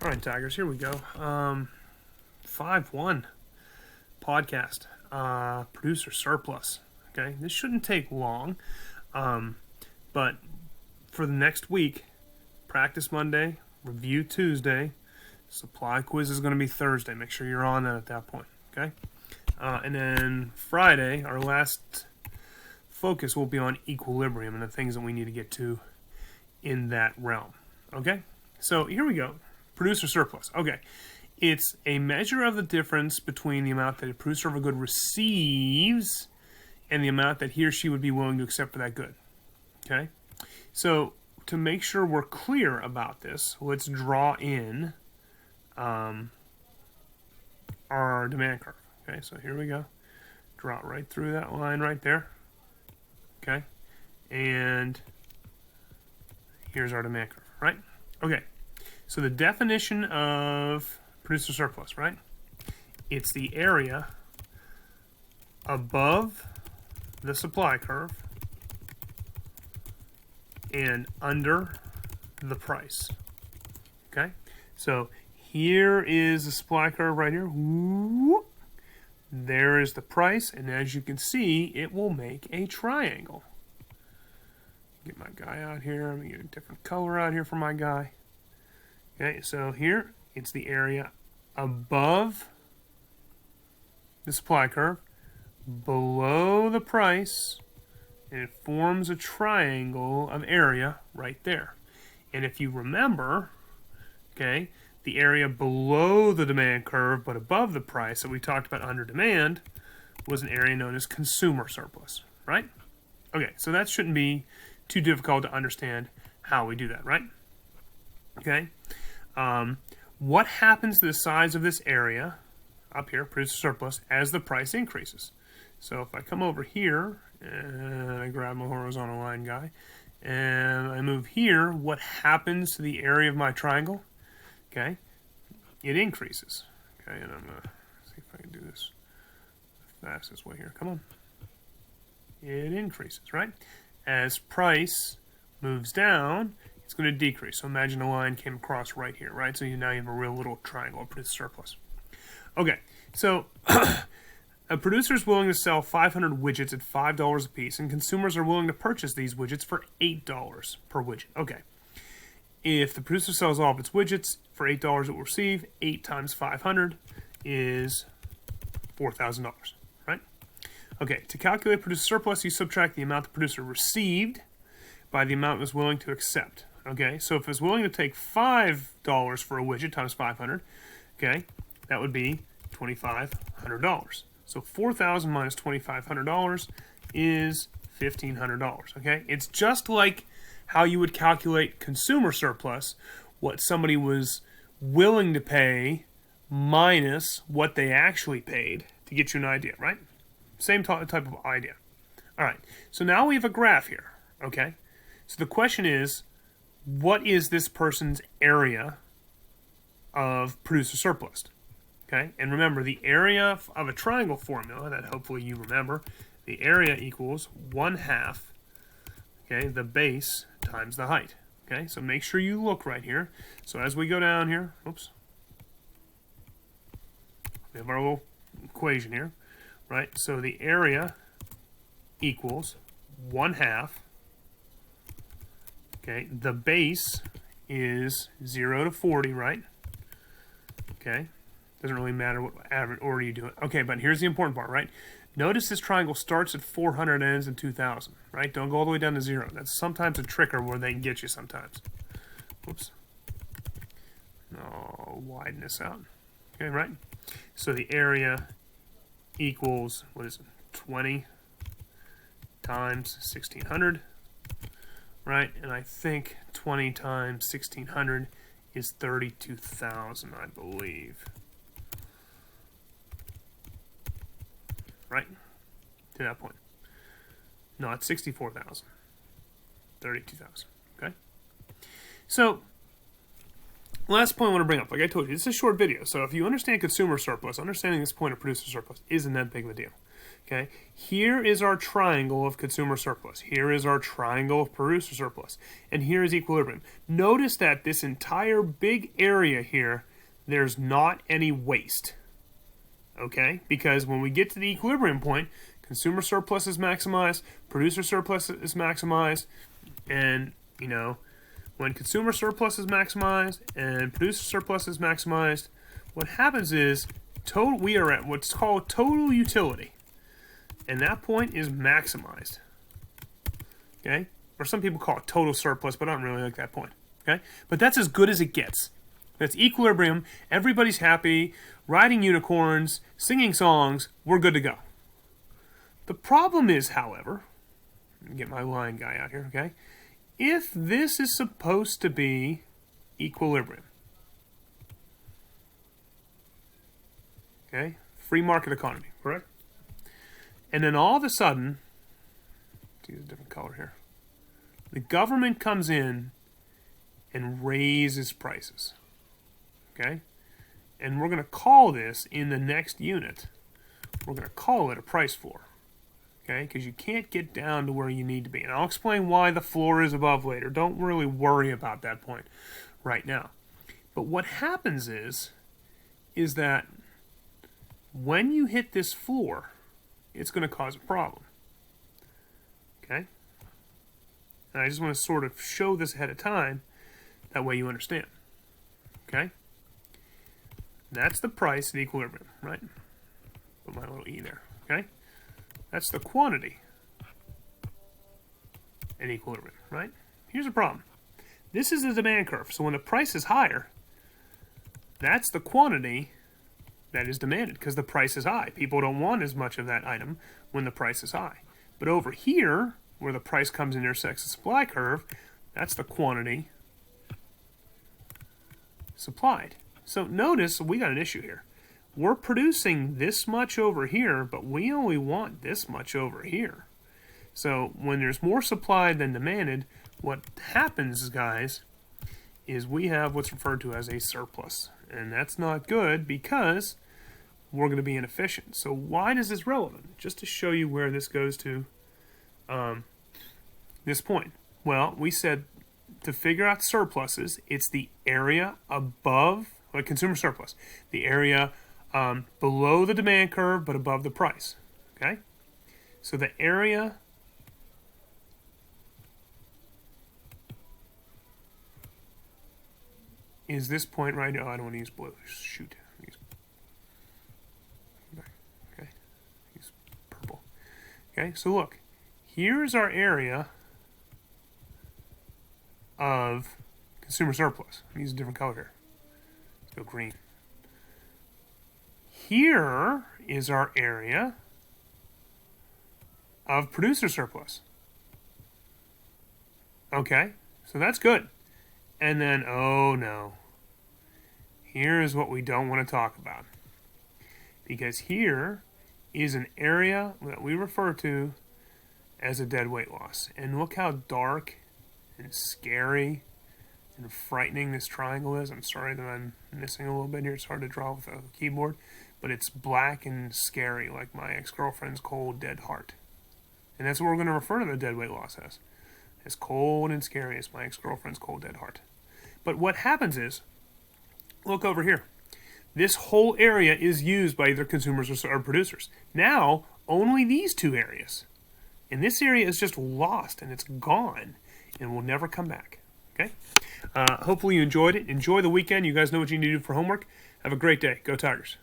All right, Tigers, here we go. 5-1 podcast, producer surplus. Okay, this shouldn't take long, but for the next week, practice Monday, review Tuesday, supply quiz is going to be Thursday. Make sure you're on that at that point, okay? And then Friday, our last focus will be on equilibrium and the things that we need to get to in that realm, okay? So here we go. Producer surplus. Okay. It's a measure of the difference between the amount that a producer of a good receives and the amount that he or she would be willing to accept for that good. Okay? So, to make sure we're clear about this, let's draw in our demand curve. Okay, so here we go. Draw it right through that line right there. Okay? And here's our demand curve, right? Okay. So the definition of producer surplus, right? It's the area above the supply curve and under the price. Okay? So here is the supply curve right here. Whoop. There is the price, and as you can see, it will make a triangle. Get my guy out here. I'm going to get a different color out here for my guy. Okay, so here, it's the area above the supply curve, below the price, and it forms a triangle of area right there. And if you remember, okay, the area below the demand curve but above the price that we talked about under demand was an area known as consumer surplus, right? Okay, so that shouldn't be too difficult to understand how we do that, right? Okay. What happens to the size of this area up here, producer surplus, as the price increases? So if I come over here and I grab my horizontal line guy and I move here, what happens to the area of my triangle? Okay, it increases. Okay, and I'm going to see if I can do this the fastest way here. Come on. It increases, right? As price moves down, it's going to decrease. So imagine a line came across right here, right? So now you have a real little triangle, a producer surplus. Okay, so a producer is willing to sell 500 widgets at $5 a piece, and consumers are willing to purchase these widgets for $8 per widget. Okay, if the producer sells all of its widgets for $8 it will receive, 8 times 500 is $4,000, right? Okay, to calculate producer surplus, you subtract the amount the producer received by the amount it was willing to accept. Okay, so if it was willing to take $5 for a widget times 500, okay, that would be $2,500. So $4,000 minus $2,500 is $1,500. Okay, it's just like how you would calculate consumer surplus, what somebody was willing to pay minus what they actually paid, to get you an idea, right? Same type of idea. All right, so now we have a graph here. Okay, so the question is, what is this person's area of producer surplus? Okay, and remember the area of a triangle formula that hopefully you remember, the area equals 1/2, okay, the base times the height. Okay, so make sure you look right here. So as we go down here, oops, we have our little equation here, right? So the area equals 1/2. Okay, the base is 0 to 40, right? Okay, doesn't really matter what average order you do it. Okay, but here's the important part, right? Notice this triangle starts at 400 and ends in 2,000, right? Don't go all the way down to 0. That's sometimes a tricker where they can get you sometimes. Whoops. I'll widen this out. Okay, right? So the area equals, what is it, 20 times 1,600. Right, and I think 20 times 1,600 is 32,000, I believe. Right? To that point. No, it's 64,000. 32,000. Okay? So, last point I want to bring up. Like I told you, this is a short video. So if you understand consumer surplus, understanding this point of producer surplus isn't that big of a deal. Okay, here is our triangle of consumer surplus. Here is our triangle of producer surplus. And here is equilibrium. Notice that this entire big area here, there's not any waste. Okay, because when we get to the equilibrium point, consumer surplus is maximized, producer surplus is maximized, and, you know, when consumer surplus is maximized and producer surplus is maximized, what happens is we are at what's called total utility. And that point is maximized. Okay? Or some people call it total surplus, but I don't really like that point. Okay? But that's as good as it gets. That's equilibrium. Everybody's happy, riding unicorns, singing songs. We're good to go. The problem is, however, let me get my line guy out here, okay? If this is supposed to be equilibrium, okay? Free market economy, correct? And then all of a sudden, let's use a different color here. The government comes in and raises prices. Okay? And we're going to call this in the next unit, we're going to call it a price floor. Okay? Because you can't get down to where you need to be. And I'll explain why the floor is above later. Don't really worry about that point right now. But what happens is that when you hit this floor, it's going to cause a problem. Okay? And I just want to sort of show this ahead of time. That way you understand. Okay? That's the price at equilibrium, right? Put my little E there. Okay? That's the quantity at equilibrium, right? Here's the problem. This is the demand curve. So when the price is higher, that's the quantity that is demanded because the price is high. People don't want as much of that item when the price is high. But over here, where the price comes and intersects the supply curve, that's the quantity supplied. So notice we got an issue here. We're producing this much over here, but we only want this much over here. So when there's more supply than demanded, what happens, guys, is we have what's referred to as a surplus. And that's not good because we're going to be inefficient. So why is this relevant? Just to show you where this goes to this point. Well, we said to figure out surpluses, it's the area above, like consumer surplus, the area below the demand curve but above the price. Okay? So the area is this point right now. Oh, I don't want to use blue. Shoot. Okay. Use purple. Okay, so look. Here's our area of consumer surplus. I'm using a different color here. Let's go green. Here is our area of producer surplus. Okay, so that's good. And then, oh no, here's what we don't want to talk about. Because here is an area that we refer to as a dead weight loss. And look how dark and scary and frightening this triangle is. I'm sorry that I'm missing a little bit here. It's hard to draw with a keyboard. But it's black and scary, like my ex-girlfriend's cold, dead heart. And that's what we're going to refer to the dead weight loss as. As cold and scary as my ex-girlfriend's cold, dead heart. But what happens is, look over here. This whole area is used by either consumers or producers. Now, only these two areas. And this area is just lost, and it's gone, and will never come back. Okay? Hopefully you enjoyed it. Enjoy the weekend. You guys know what you need to do for homework. Have a great day. Go Tigers.